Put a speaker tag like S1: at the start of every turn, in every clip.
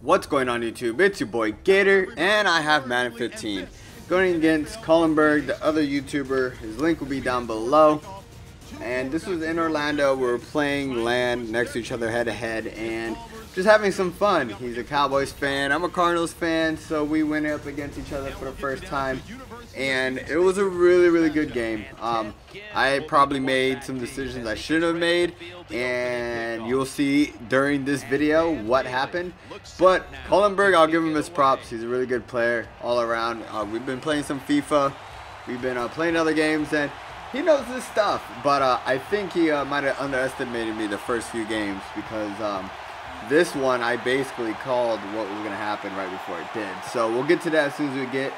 S1: What's going on YouTube? It's your boy Gator, and I have Madden 15. Going against Burg, the other YouTuber. His link will be down below. And this was in Orlando. We were playing LAN next to each other head to head and just having some fun. He's a Cowboys fan, I'm a Cardinals fan, so we went up against each other for the first time. And it was a really good game. I probably made some decisions I shouldn't have made, and you'll see during this video what happened. But Burg, I'll give him his props. He's a really good player all around. We've been playing some FIFA, we've been playing other games, and he knows his stuff. But I think he might have underestimated me the first few games, because this one I basically called what was going to happen right before it did. So we'll get to that as soon as we get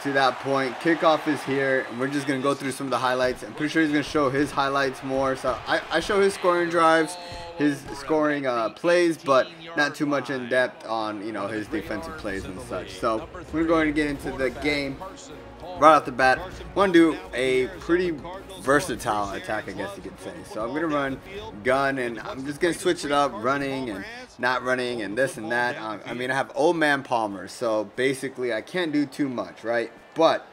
S1: to that point. Kickoff is here, and we're just going to go through some of the highlights. I'm pretty sure he's going to show his highlights more. So I show his scoring drives, his scoring plays, but not too much in depth on, you know, his defensive plays and such. So we're going to get into the game right off the bat. Want to do a pretty versatile attack, I guess you could say. So I'm going to run gun, and I'm just going to switch it up, running and not running and this and that. I mean, I have old man Palmer, so basically I can't do too much, right? But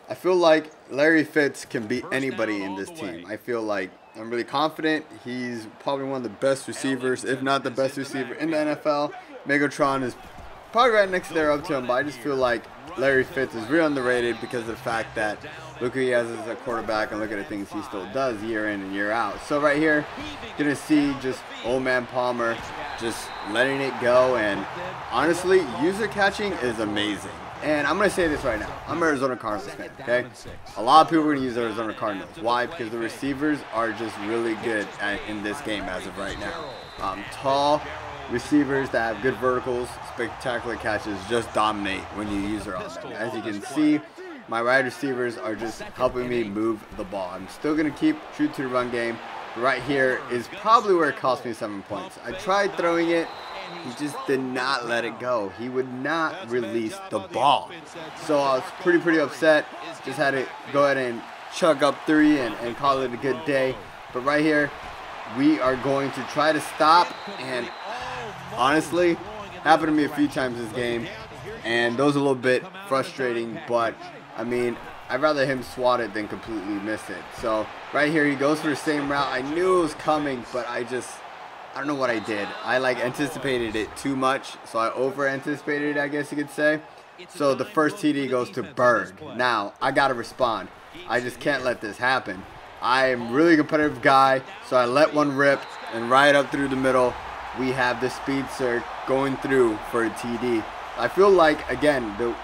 S1: I feel like Larry Fitz can beat anybody in this team. I feel like I'm really confident. He's probably one of the best receivers, if not the best receiver in the NFL. Megatron is probably right next there up to him, but I just feel like Larry Fitz is real underrated because of the fact that look who he has as a quarterback and look at the things he still does year in and year out. So right here, gonna see just old man Palmer just letting it go, and honestly, user catching is amazing. And I'm gonna say this right now, I'm an Arizona Cardinals fan, okay? A lot of people are gonna use Arizona Cardinals. Why? Because the receivers are just really good in this game as of right now. Tall receivers that have good verticals, spectacular catches, just dominate when you use their offense. As you can see, my wide receivers are just helping me move the ball. I'm still going to keep true to the run game. Right here is probably where it cost me 7 points. I tried throwing it. He just did not let it go. He would not release the ball. So I was pretty upset. Just had to go ahead and chug up 3 and call it a good day. But right here, we are going to try to stop, and honestly, happened to me a few times this game, and those are a little bit frustrating, but I mean, I'd rather him swat it than completely miss it. So right here, he goes for the same route. I knew it was coming, but I don't know what I did. I like anticipated it too much, so I over anticipated it, I guess you could say. So the first TD goes to Burg. Now I gotta respond. I just can't let this happen. I am a really competitive guy, so I let one rip, and right up through the middle, we have the speedster going through for a TD. I feel like, again, the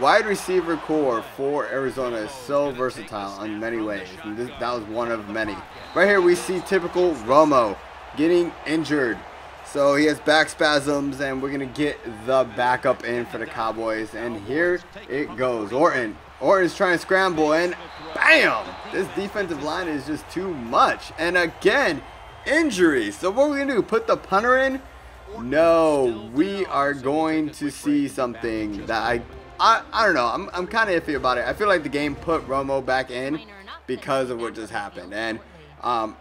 S1: wide receiver core for Arizona is so versatile in many ways, and that was one of many. Right here we see typical Romo getting injured. So he has back spasms, and we're going to get the backup in for the Cowboys. And here it goes. Orton's trying to scramble, and bam! This defensive line is just too much. And again, injury. So what are we going to do? Put the punter in? No, we are going to see something that I don't know. I'm kind of iffy about it. I feel like the game put Romo back in because of what just happened. And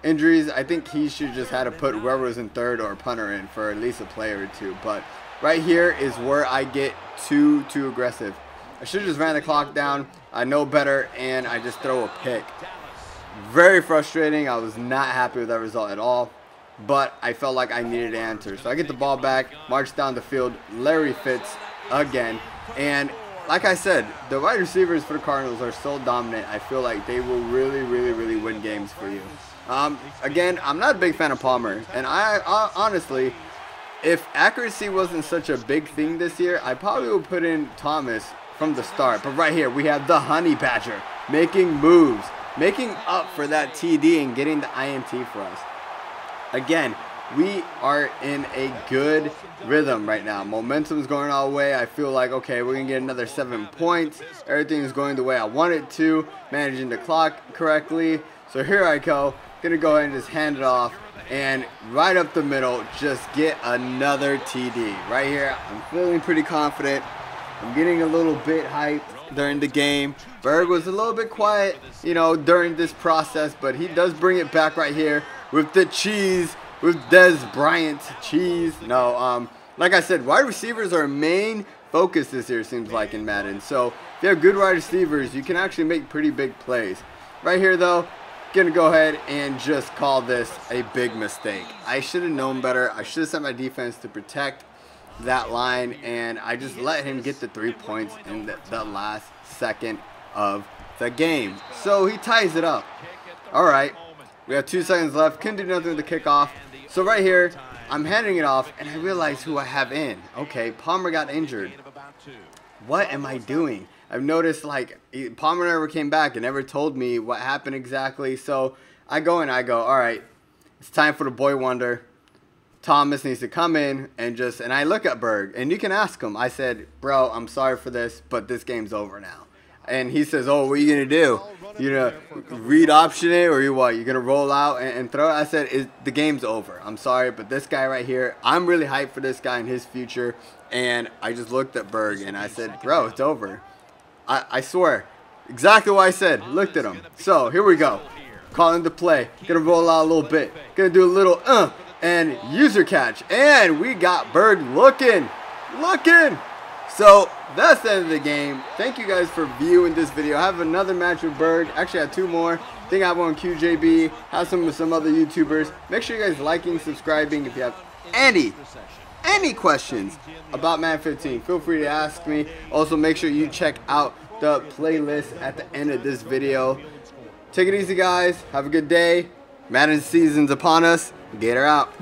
S1: injuries, I think he should just had to put whoever was in third or a punter in for at least a play or two. But right here is where I get too aggressive. I should have just ran the clock down. I know better, and I just throw a pick. Very frustrating. I was not happy with that result at all, but I felt like I needed answers. So I get the ball back, march down the field, Larry Fitz again, and like I said, the wide receivers for the Cardinals are so dominant. I feel like they will really win games for you. Again, I'm not a big fan of Palmer, and I honestly, if accuracy wasn't such a big thing this year, I probably would put in Thomas from the start. But right here, we have the Honey Badger making moves, making up for that TD and getting the INT for us. Again, we are in a good rhythm right now. Momentum is going our way. I feel like, okay, we're going to get another 7 points. Everything is going the way I want it to. Managing the clock correctly. So here I go. Going to go ahead and just hand it off. And right up the middle, just get another TD. Right here, I'm feeling pretty confident. I'm getting a little bit hyped during the game. Burg was a little bit quiet, you know, during this process, but he does bring it back right here with the cheese, with Des Bryant cheese. No, like I said, wide receivers are a main focus this year, seems like, in Madden. So if you have good wide receivers, you can actually make pretty big plays. Right here, though, gonna go ahead and just call this a big mistake. I should have known better. I should have set my defense to protect that line, and I just let him get the 3 points in the last second of the game. So he ties it up. All right, we have 2 seconds left. Couldn't do nothing with the kickoff. So right here, I'm handing it off, and I realize who I have in. Okay, Palmer got injured. What am I doing? I've noticed, like, Palmer never came back and never told me what happened exactly. So I go and I go, all right, it's time for the boy wonder. Thomas needs to come in and I look at Burg, and you can ask him. I said, bro, I'm sorry for this, but this game's over now. And he says, oh, what are you going to do? You gonna read option it, or you what? You gonna roll out and throw it? I said, the game's over. I'm sorry, but this guy right here, I'm really hyped for this guy and his future. And I just looked at Burg and I said, bro, it's over. I swear, exactly what I said. Looked at him. So here we go. Calling the play. Gonna roll out a little bit. Gonna do a little and user catch. And we got Burg looking. So that's the end of the game. Thank you guys for viewing this video. I have another match with Burg. Actually, I have 2 more. I think I have one with QJB. Have some with some other YouTubers. Make sure you guys liking, subscribing. If you have any questions about Madden 15, feel free to ask me. Also, make sure you check out the playlist at the end of this video. Take it easy, guys. Have a good day. Madden season's upon us. Gator out.